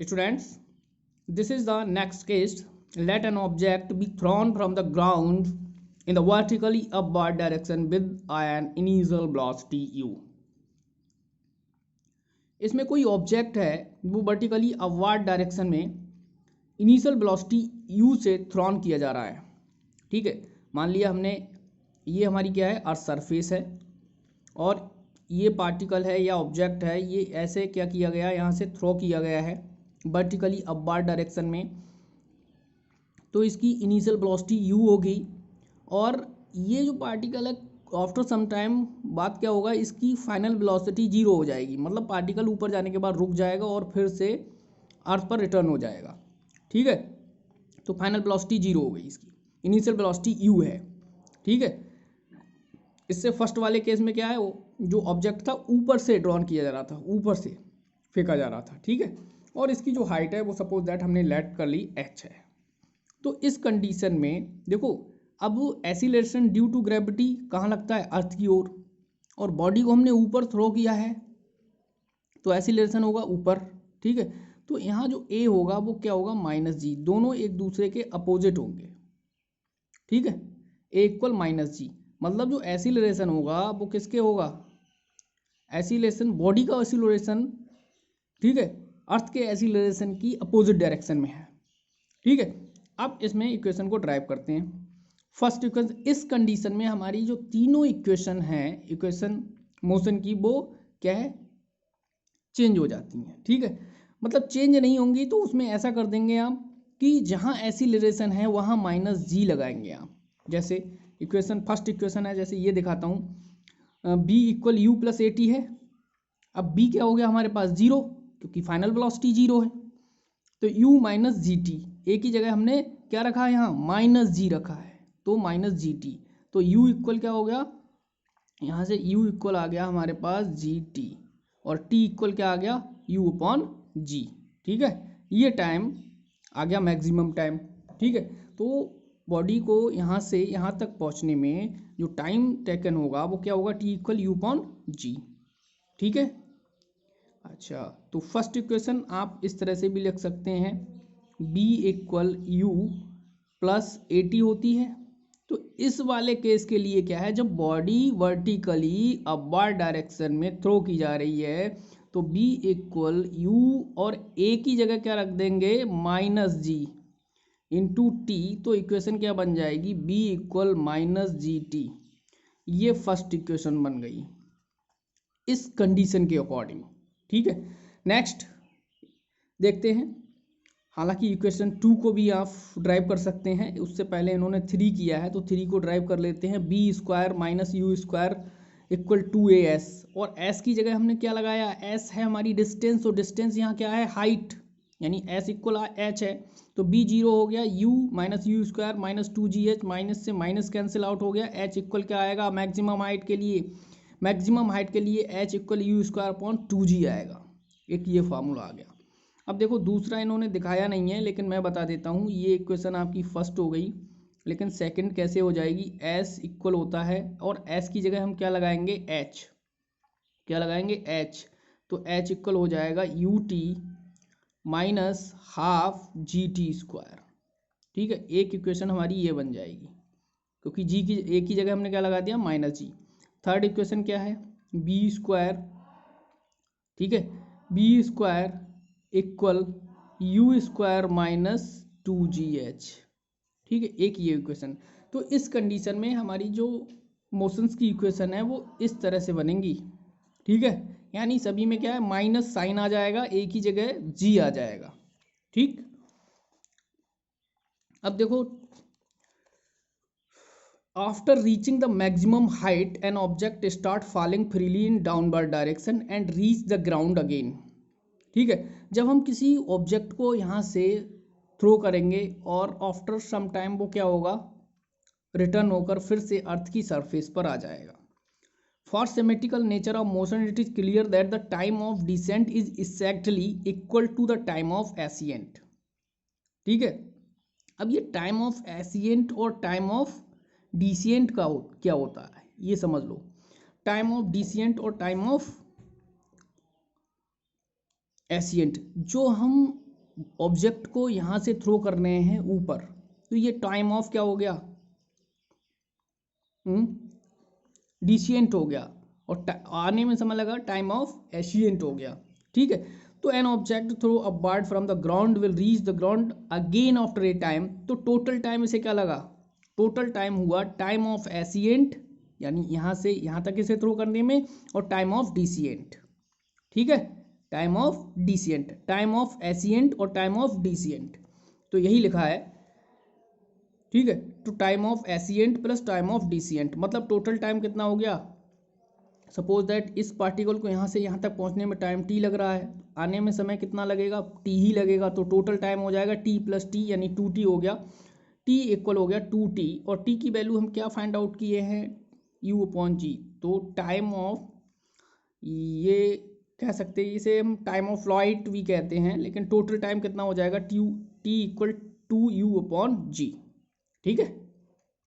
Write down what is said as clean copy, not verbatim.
Students, this is the next case. Let an object be thrown from the ground in the vertically upward direction with an initial velocity u. इसमें कोई object है वो vertically upward direction में initial velocity u से thrown किया जा रहा है। ठीक है, मान लिया हमने ये हमारी क्या है, अर्थ सरफेस है और ये पार्टिकल है या ऑब्जेक्ट है, ये ऐसे क्या किया गया, यहाँ से थ्रो किया गया है वर्टिकली अपवर्ड डायरेक्शन में। तो इसकी इनिशियल वेलोसिटी u होगी और ये जो पार्टिकल है आफ्टर सम टाइम बाद क्या होगा, इसकी फाइनल वेलोसिटी जीरो हो जाएगी, मतलब पार्टिकल ऊपर जाने के बाद रुक जाएगा और फिर से अर्थ पर रिटर्न हो जाएगा। ठीक है, तो फाइनल वेलोसिटी जीरो हो गई, इसकी इनिशियल वेलोसिटी u है। ठीक है, इससे फर्स्ट वाले केस में क्या है, वो जो ऑब्जेक्ट था ऊपर से ड्रॉन किया जा रहा था, ऊपर से फेंका जा रहा था। ठीक है, और इसकी जो हाइट है वो सपोज दैट हमने लेट कर ली h है। तो इस कंडीशन में देखो, अब एसिलेशन ड्यू टू ग्रेविटी कहाँ लगता है, अर्थ की ओर, और बॉडी को हमने ऊपर थ्रो किया है तो एसिलेशन होगा ऊपर। ठीक है, तो यहाँ जो a होगा वो क्या होगा, -g, दोनों एक दूसरे के अपोजिट होंगे। ठीक है, a इक्वल -g, मतलब जो एसिलेशन होगा वो किसके होगा, एसिलेशन बॉडी का एसिलेशन, ठीक है, अर्थ के एसिलेशन की अपोजिट डायरेक्शन में है। ठीक है, अब इसमें इक्वेशन को ड्राइव करते हैं। फर्स्ट इक्वेशन, इस कंडीशन में हमारी जो तीनों इक्वेशन हैं, इक्वेशन मोशन की, वो क्या है, चेंज हो जाती हैं। ठीक है, मतलब चेंज नहीं होंगी तो उसमें ऐसा कर देंगे आप कि जहाँ एसिलरेशन है वहाँ -g लगाएंगे आप। जैसे इक्वेशन, फर्स्ट इक्वेशन है, जैसे ये दिखाता हूँ, b equal u plus A T है। अब b क्या हो गया हमारे पास, जीरो, क्योंकि फाइनल वेलोसिटी जीरो है। तो u माइनस जी टी, ए की जगह हमने क्या रखा है, यहाँ -g रखा है, तो -gt। तो u इक्वल क्या हो गया, यहाँ से u इक्वल आ गया हमारे पास gt, और t इक्वल क्या आ गया, u अपॉन g। ठीक है, ये टाइम आ गया मैक्सिमम टाइम। ठीक है, तो बॉडी को यहाँ से यहाँ तक पहुँचने में जो टाइम टेकन होगा वो क्या होगा, t equal u upon g। ठीक है, अच्छा, तो फर्स्ट इक्वेशन आप इस तरह से भी लिख सकते हैं, b equal u plus A T होती है। तो इस वाले केस के लिए क्या है, जब बॉडी वर्टिकली अपवर्ड डायरेक्शन में थ्रो की जा रही है तो b इक्वल u और a की जगह क्या रख देंगे, -g इंटू टी। तो इक्वेशन क्या बन जाएगी, b इक्वल -gt। ये फर्स्ट इक्वेशन बन गई इस कंडीशन के अकॉर्डिंग। ठीक है, नेक्स्ट देखते हैं। हालांकि इक्वेशन 2 को भी आप ड्राइव कर सकते हैं, उससे पहले इन्होंने 3 किया है तो 3 को ड्राइव कर लेते हैं। B square minus U square equal to A S, और एस की जगह हमने क्या लगाया, एस है हमारी डिस्टेंस, तो डिस्टेंस यहाँ क्या है, हाइट, यानी एस इक्वल एच है। तो बी जीरो हो गया, you minus U square minus 2gh, minus से माइनस कैंसिल आउट हो गया। एच इक्वल क्या आएगा, मैक्सिमम हाइट के लिए, मैक्सिमम हाइट के लिए H equal U square upon 2g आएगा। एक ये फार्मूला आ गया। अब देखो दूसरा इन्होंने दिखाया नहीं है लेकिन मैं बता देता हूँ, ये इक्वेशन आपकी फर्स्ट हो गई, लेकिन सेकंड कैसे हो जाएगी, s इक्वल होता है और s की जगह हम क्या लगाएंगे, h, क्या लगाएंगे, h। तो h इक्वल हो जाएगा U T minus half G T square. ठीक है, एक इक्वेशन हमारी ये बन जाएगी, क्योंकि जी की ए की जगह हमने क्या लगा दिया, -g। थर्ड इक्वेशन क्या है, बी स्क्वायर, ठीक है, B square equal U square minus 2gh। ठीक है, एक ये इक्वेशन। तो इस कंडीशन में हमारी जो मोशंस की इक्वेशन है वो इस तरह से बनेंगी। ठीक है, यानी सभी में क्या है, माइनस साइन आ जाएगा, ए की जगह जी आ जाएगा। ठीक, अब देखो, after reaching the maximum height an object start falling freely in downward direction and reach the ground again. ठीक है, जब हम किसी ऑब्जेक्ट को यहाँ से थ्रो करेंगे और आफ्टर सम टाइम वो क्या होगा, रिटर्न होकर फिर से अर्थ की सरफेस पर आ जाएगा। For symmetrical nature of motion it is clear that the time of descent is exactly equal to the time of ascent. ठीक है, अब ये टाइम ऑफ एसिएंट और टाइम ऑफ डिसिएंट का क्या होता है ये समझ लो। टाइम ऑफ डिसिएंट और टाइम ऑफ एसिएंट, जो हम ऑब्जेक्ट को यहाँ से थ्रो करने हैं ऊपर, तो ये टाइम ऑफ क्या हो गया, डिसिएंट हो गया, और आने में समय लगा टाइम ऑफ एशिएंट हो गया। ठीक है, तो an object throw upward from the ground will reach the ground again after a time, तो टोटल टाइम इसे क्या लगा, टोटल टाइम हुआ टाइम ऑफ एशिएंट, यानी यहाँ से यहाँ तक इसे थ्रो करने में, और टाइम ऑफ डिसिएंट। ठीक है, टाइम ऑफ डिसिएंट, टाइम ऑफ एशिएंट और टाइम ऑफ डिसिएंट, तो यही लिखा है। ठीक है, तो time of ascent plus time of descent मतलब टोटल टाइम कितना हो गया। सपोज दैट इस पार्टिकल को यहाँ से यहाँ तक पहुँचने में टाइम टी लग रहा है, आने में समय कितना लगेगा, टी ही लगेगा, तो टोटल टाइम हो जाएगा टी प्लस टी, यानी 2t हो गया, टी इक्वल हो गया 2t, और टी की वैल्यू हम क्या फाइंड आउट किए हैं, u/g। तो टाइम ऑफ, ये कह सकते हैं इसे हम टाइम ऑफ फ्लाइट भी कहते हैं, लेकिन टोटल टाइम कितना हो जाएगा, टी इक्वल 2u/g। ठीक है।